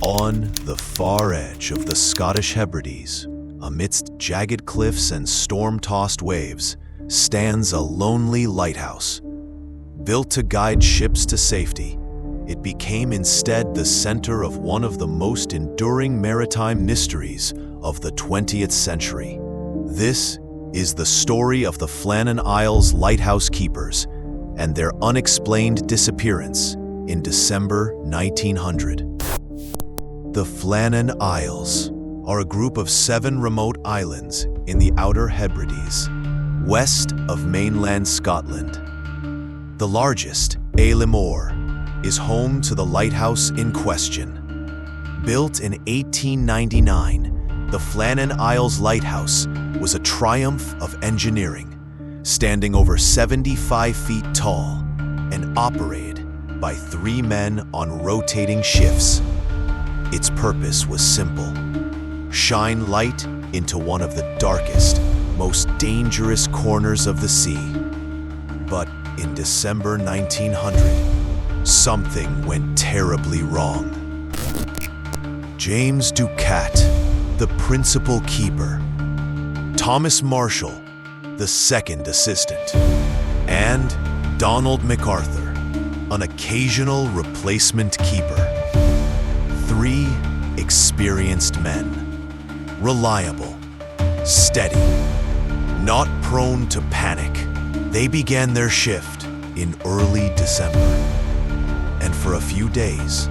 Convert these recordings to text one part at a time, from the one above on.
On the far edge of the Scottish Hebrides, amidst jagged cliffs and storm-tossed waves, stands a lonely lighthouse. Built to guide ships to safety, it became instead the center of one of the most enduring maritime mysteries of the 20th century. This is the story of the Flannan Isles lighthouse keepers and their unexplained disappearance in December 1900. The Flannan Isles are a group of 7 remote islands in the Outer Hebrides, west of mainland Scotland. The largest, Ailemore, is home to the lighthouse in question. Built in 1899, the Flannan Isles Lighthouse was a triumph of engineering, standing over 75 feet tall and operated by 3 men on rotating shifts. Its purpose was simple: shine light into one of the darkest, most dangerous corners of the sea. But in December 1900, something went terribly wrong. James Ducat, the principal keeper, Thomas Marshall, the second assistant, and Donald MacArthur, an occasional replacement keeper. 3 experienced men, reliable, steady, not prone to panic. They began their shift in early December, and for a few days,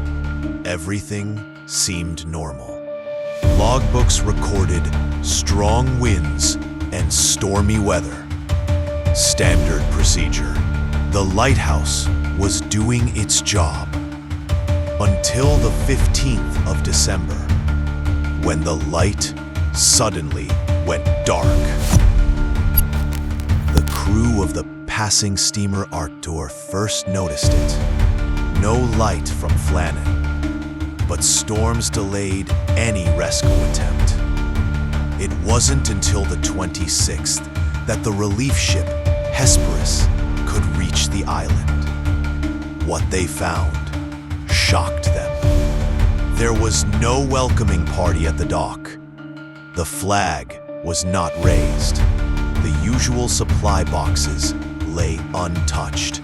everything seemed normal. Logbooks recorded strong winds and stormy weather. Standard procedure. The lighthouse was doing its job until the 15th of December, when the light suddenly went dark. The crew of the passing steamer Arctur first noticed it. No light from Flannan, but storms delayed any rescue attempt. It wasn't until the 26th that the relief ship Hesperus could reach the island. What they found shocked them. There was no welcoming party at the dock. The flag was not raised. The usual supply boxes lay untouched.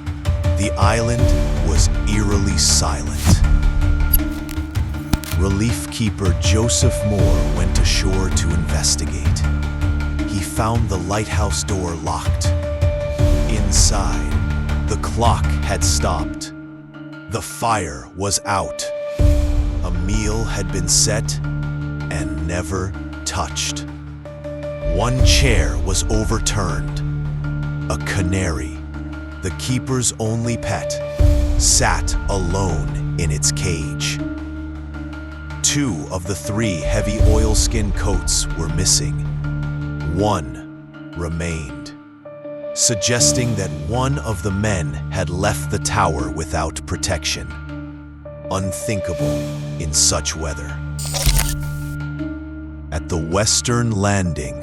The island was eerily silent. Relief keeper Joseph Moore went ashore to investigate. He found the lighthouse door locked. Inside, the clock had stopped. The fire was out. A meal had been set and never touched. One chair was overturned. A canary, the keeper's only pet, sat alone in its cage. 2 of the 3 heavy oilskin coats were missing. 1 remained, suggesting that one of the men had left the tower without protection. Unthinkable in such weather. At the western landing,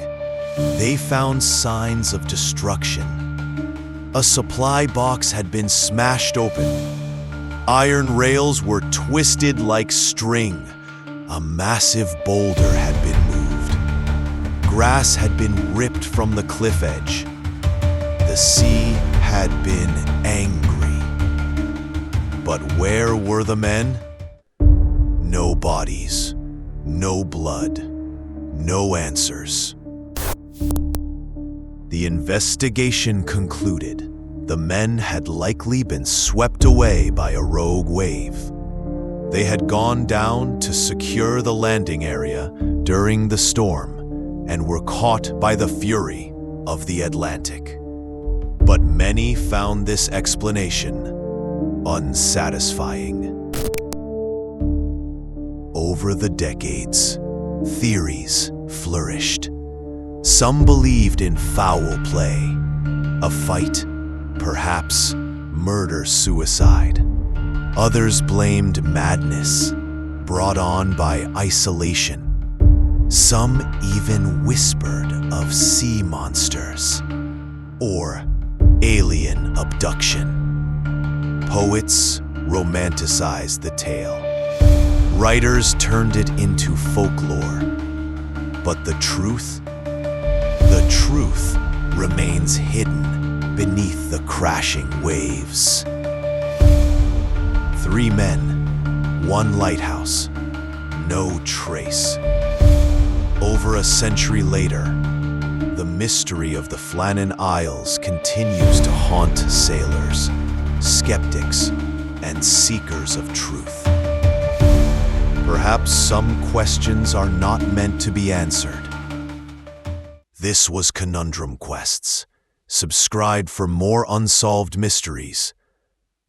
they found signs of destruction. A supply box had been smashed open. Iron rails were twisted like string. A massive boulder had been moved. Grass had been ripped from the cliff edge. The sea had been angry. But where were the men? No bodies, no blood, no answers. The investigation concluded the men had likely been swept away by a rogue wave. They had gone down to secure the landing area during the storm and were caught by the fury of the Atlantic. But many found this explanation unsatisfying. Over the decades, theories flourished. Some believed in foul play, a fight, perhaps murder-suicide. Others blamed madness, brought on by isolation. Some even whispered of sea monsters or alien abduction. Poets romanticized the tale, Writers turned it into folklore. But the truth remains hidden beneath the crashing waves. 3 men, 1 lighthouse, no trace. Over a century later, the mystery of the Flannan Isles continues to haunt sailors, skeptics, and seekers of truth. Perhaps some questions are not meant to be answered. This was Conundrum Quests. Subscribe for more unsolved mysteries.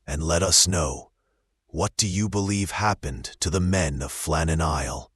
And let us know, what do you believe happened to the men of Flannan Isle?